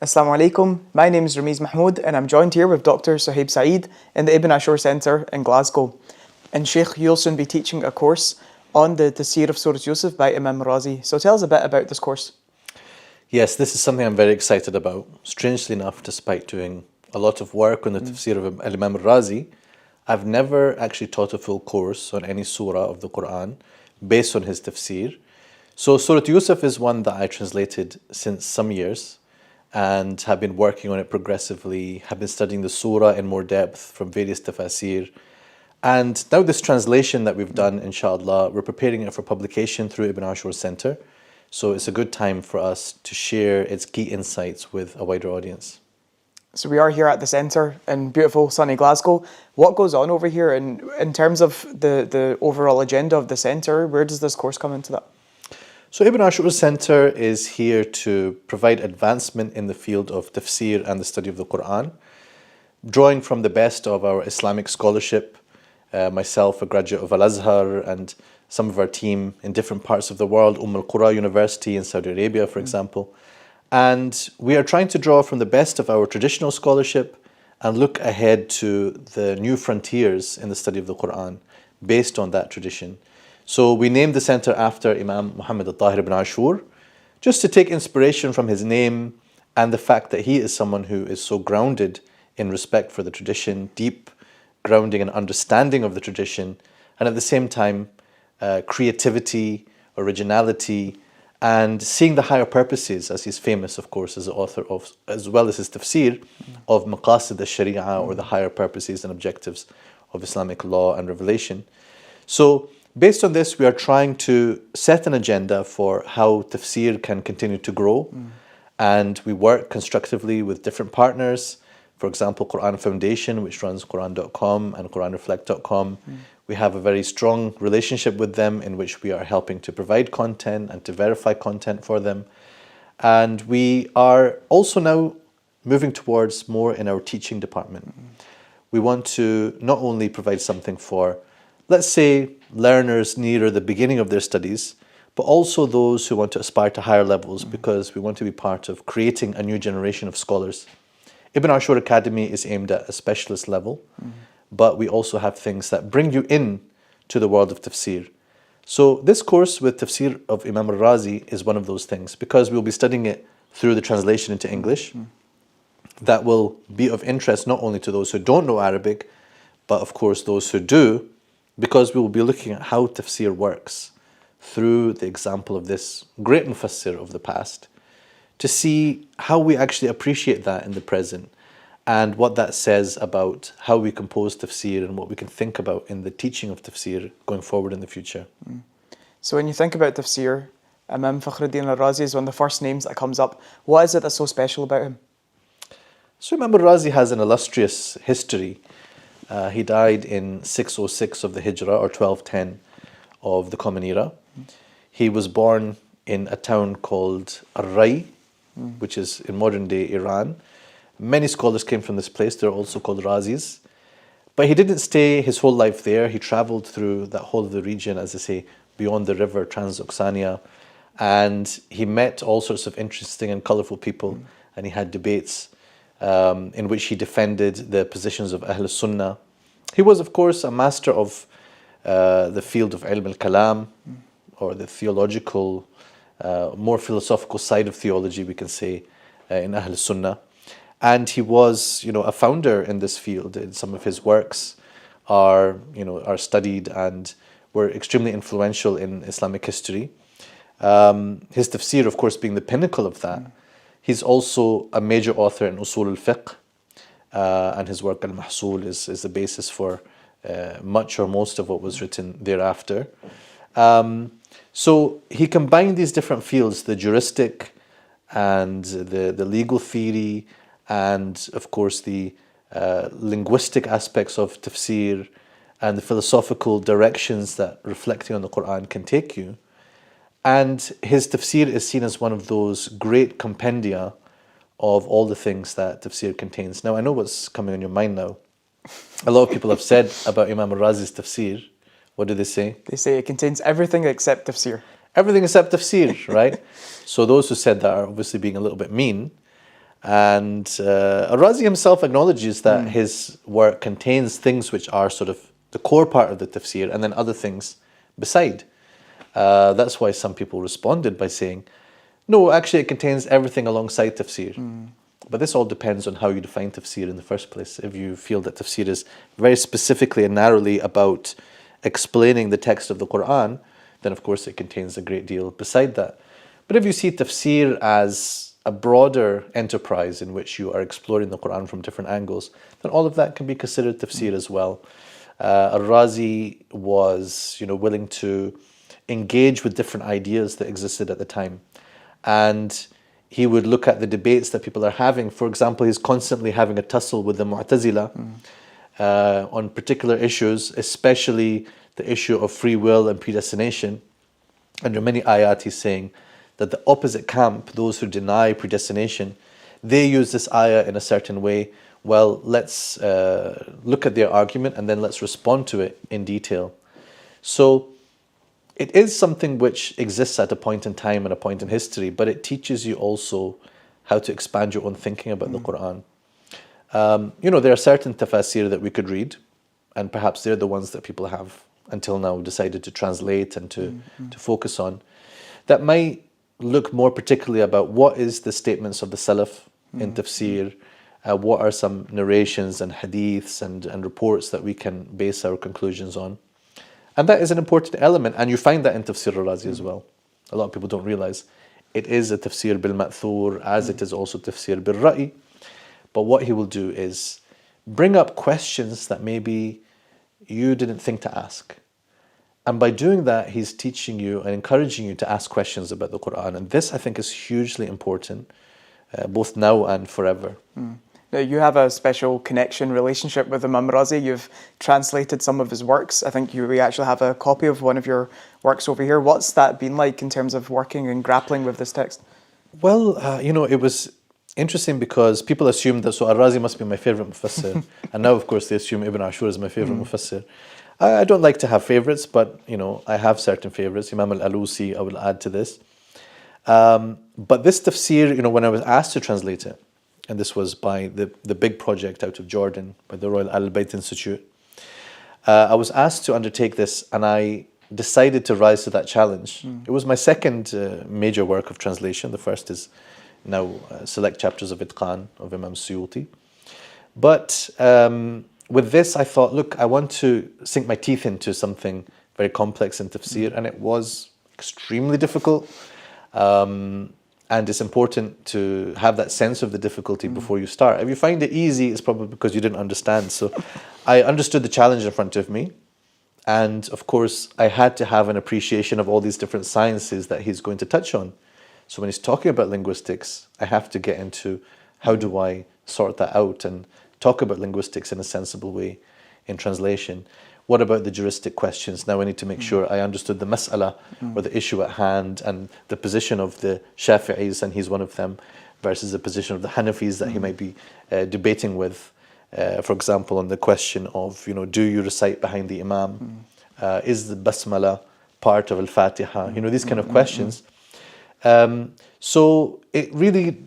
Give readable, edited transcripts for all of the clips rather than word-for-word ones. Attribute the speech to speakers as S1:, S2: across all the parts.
S1: Assalamu alaikum. My name is Ramiz Mahmoud and I'm joined here with Dr. Sohaib Saeed in the Ibn Ashur Centre in Glasgow. And Sheikh, you'll soon be teaching a course on the Tafsir of Surah Yusuf by Imam al-Razi. So tell us a bit about this course.
S2: Yes, this is something I'm very excited about. Strangely enough, despite doing a lot of work on the Tafsir of Imam al-Razi, I've never actually taught a full course on any surah of the Quran based on his tafsir. So Surah Yusuf is one that I translated since some years and have been working on it progressively, have been studying the surah in more depth from various tafasir. And now this translation that we've done, inshallah, we're preparing it for publication through Ibn Ashur Centre. So it's a good time for us to share its key insights with a wider audience.
S1: So we are here at the centre in beautiful sunny Glasgow. What goes on over here in terms of the overall agenda of the centre? Where does this course come into that?
S2: So Ibn Ashur Centre is here to provide advancement in the field of tafsir and the study of the Quran, drawing from the best of our Islamic scholarship, myself, a graduate of Al-Azhar, and some of our team in different parts of the world, al-Qura University in Saudi Arabia, for example. And we are trying to draw from the best of our traditional scholarship and look ahead to the new frontiers in the study of the Quran based on that tradition. So we named the center after Imam Muhammad al-Tahir ibn Ashur, just to take inspiration from his name and the fact that he is someone who is so grounded in respect for the tradition, deep grounding and understanding of the tradition, and at the same time, creativity, originality, and seeing the higher purposes, as he's famous, of course, as the author of, as well as his tafsir, of maqasid al-sharia, or the higher purposes and objectives of Islamic law and revelation. So, based on this, we are trying to set an agenda for how tafsir can continue to grow, and we work constructively with different partners. For example, Quran Foundation, which runs Quran.com and QuranReflect.com. We have a very strong relationship with them in which we are helping to provide content and to verify content for them. And we are also now moving towards more in our teaching department. We want to not only provide something for, let's say, learners nearer the beginning of their studies, but also those who want to aspire to higher levels, because we want to be part of creating a new generation of scholars. Ibn Ashur Academy is aimed at a specialist level, but we also have things that bring you in to the world of tafsir. So this course with tafsir of Imam al-Razi is one of those things, because we'll be studying it through the translation into English. That will be of interest not only to those who don't know Arabic, but of course those who do, because we will be looking at how tafsir works through the example of this great mufassir of the past, to see how we actually appreciate that in the present and what that says about how we compose tafsir and what we can think about in the teaching of tafsir going forward in the future.
S1: So when you think about tafsir, Imam Fakhr al-Razi is one of the first names that comes up. What is it that's so special about him?
S2: So Imam al-Razi has an illustrious history. He died in 606 of the Hijrah, or 1210 of the Common Era. He was born in a town called al-Razi, which is in modern day Iran. Many scholars came from this place. They're also called Razis. But he didn't stay his whole life there. He traveled through that whole of the region, as they say, beyond the river, Transoxania. And he met all sorts of interesting and colorful people. And he had debates in which he defended the positions of Ahl Sunnah. He was, of course, a master of the field of Ilm al-Kalam, or the theological, more philosophical side of theology, we can say, in Ahl Sunnah. And he was, a founder in this field. And some of his works are studied and were extremely influential in Islamic history. His tafsir, of course, being the pinnacle of that. He's also a major author in Usul al-Fiqh, and his work al-Mahsul is the basis for much or most of what was written thereafter. So he combined these different fields, the juristic and the legal theory, and of course the linguistic aspects of tafsir and the philosophical directions that reflecting on the Quran can take you. And his tafsir is seen as one of those great compendia of all the things that tafsir contains. Now, I know what's coming on your mind now. A lot of people have said about Imam al-Razi's tafsir. What do they say?
S1: They say it contains everything except tafsir.
S2: Everything except tafsir, right? So those who said that are obviously being a little bit mean. And al-Razi himself acknowledges that his work contains things which are sort of the core part of the tafsir and then other things beside. That's why some people responded by saying, no, actually it contains everything alongside tafsir. But this all depends on how you define tafsir in the first place. If you feel that tafsir is very specifically and narrowly about explaining the text of the Quran, then of course it contains a great deal beside that. But if you see tafsir as a broader enterprise in which you are exploring the Quran from different angles, then all of that can be considered tafsir as well. Al-Razi was, willing to engage with different ideas that existed at the time. And he would look at the debates that people are having. For example, he's constantly having a tussle with the Mu'tazila on particular issues, especially the issue of free will and predestination. And there are many ayat he's saying that the opposite camp, those who deny predestination, they use this ayah in a certain way. Well, let's look at their argument and then let's respond to it in detail. So it is something which exists at a point in time and a point in history, but it teaches you also how to expand your own thinking about the Quran. There are certain tafasir that we could read, and perhaps they're the ones that people have until now decided to translate and to focus on, that might look more particularly about what is the statements of the Salaf in tafsir, what are some narrations and hadiths and reports that we can base our conclusions on. And that is an important element, and you find that in Tafsir al-Razi as well. A lot of people don't realize it is a tafsir bil-ma'thur, as it is also tafsir bil-ra'i. But what he will do is bring up questions that maybe you didn't think to ask. And by doing that, he's teaching you and encouraging you to ask questions about the Quran. And this, I think, is hugely important, both now and forever.
S1: Now, you have a special connection, relationship with Imam Razi. You've translated some of his works. I think we actually have a copy of one of your works over here. What's that been like in terms of working and grappling with this text?
S2: Well, it was interesting because people assumed that, so al-Razi must be my favorite mufassir. And now, of course, they assume Ibn Ashur is my favorite mufassir. I don't like to have favorites, but, I have certain favorites. Imam al-Alusi, I will add to this. But this tafsir, when I was asked to translate it, and this was by the big project out of Jordan, by the Royal Al-Bayt Institute, I was asked to undertake this, and I decided to rise to that challenge. It was my second major work of translation. The first is now select chapters of Itqan of Imam Suyuti. But with this, I thought, look, I want to sink my teeth into something very complex in tafsir, and it was extremely difficult. And it's important to have that sense of the difficulty before you start. If you find it easy, it's probably because you didn't understand. So I understood the challenge in front of me. And of course, I had to have an appreciation of all these different sciences that he's going to touch on. So when he's talking about linguistics, I have to get into how do I sort that out and talk about linguistics in a sensible way in translation. What about the juristic questions? Now I need to make sure I understood the mas'ala or the issue at hand and the position of the Shafi'is, and he's one of them, versus the position of the Hanafis that he might be debating with. For example, on the question of, do you recite behind the Imam? Is the basmala part of al-Fatiha? These kind of questions. So it really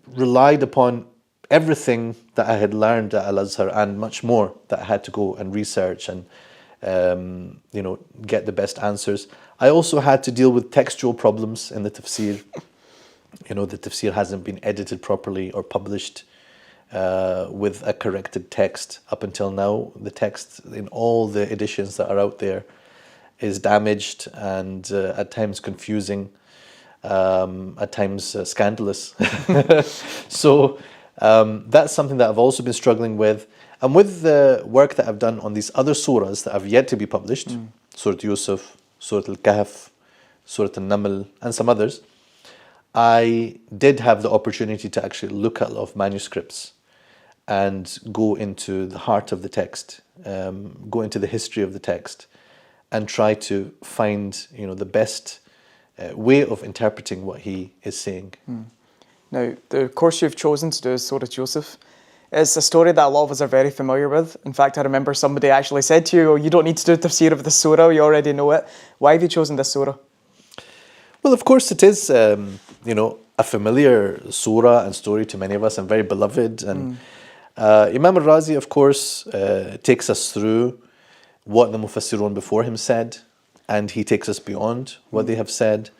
S2: relied upon everything that I had learned at Al-Azhar and much more that I had to go and research and get the best answers. I also had to deal with textual problems in the tafsir. The tafsir hasn't been edited properly or published with a corrected text up until now. The text in all the editions that are out there is damaged and at times confusing, at times scandalous. So that's something that I've also been struggling with. And with the work that I've done on these other surahs that have yet to be published, Surah Yusuf, Surah Al-Kahf, Surah Al-Naml, and some others, I did have the opportunity to actually look at a lot of manuscripts and go into the heart of the text, go into the history of the text, and try to find, the best way of interpreting what he is saying.
S1: Now, the course you've chosen to do is Surah Yusuf. It's a story that a lot of us are very familiar with. In fact, I remember somebody actually said to you, you don't need to do tafsir of the surah, you already know it. Why have you chosen this surah?
S2: Well, of course it is, a familiar surah and story to many of us and very beloved. And Imam al-Razi, of course, takes us through what the Mufassirun before him said, and he takes us beyond what they have said.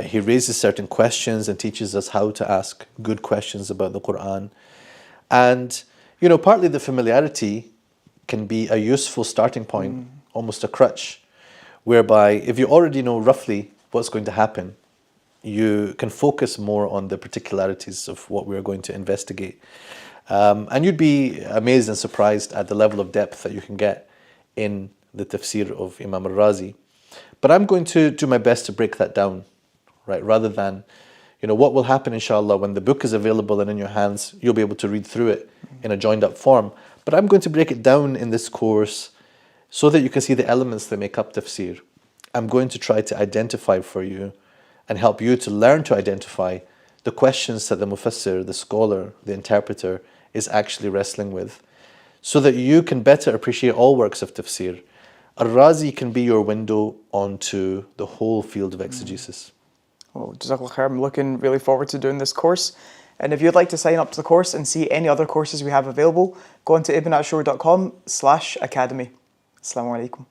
S2: He raises certain questions and teaches us how to ask good questions about the Quran. And, you know, partly the familiarity can be a useful starting point, almost a crutch, whereby if you already know roughly what's going to happen, you can focus more on the particularities of what we're going to investigate. And you'd be amazed and surprised at the level of depth that you can get in the tafsir of Imam al-Razi. But I'm going to do my best to break that down, right? Rather than, you know, what will happen, inshallah, when the book is available and in your hands, you'll be able to read through it in a joined up form. But I'm going to break it down in this course so that you can see the elements that make up tafsir. I'm going to try to identify for you and help you to learn to identify the questions that the mufassir, the scholar, the interpreter is actually wrestling with, so that you can better appreciate all works of tafsir. Al-Razi can be your window onto the whole field of exegesis.
S1: Well, Jazakallah khair. I'm looking really forward to doing this course. And if you'd like to sign up to the course and see any other courses we have available, go on to ibnashur.com/academy. Assalamu alaikum.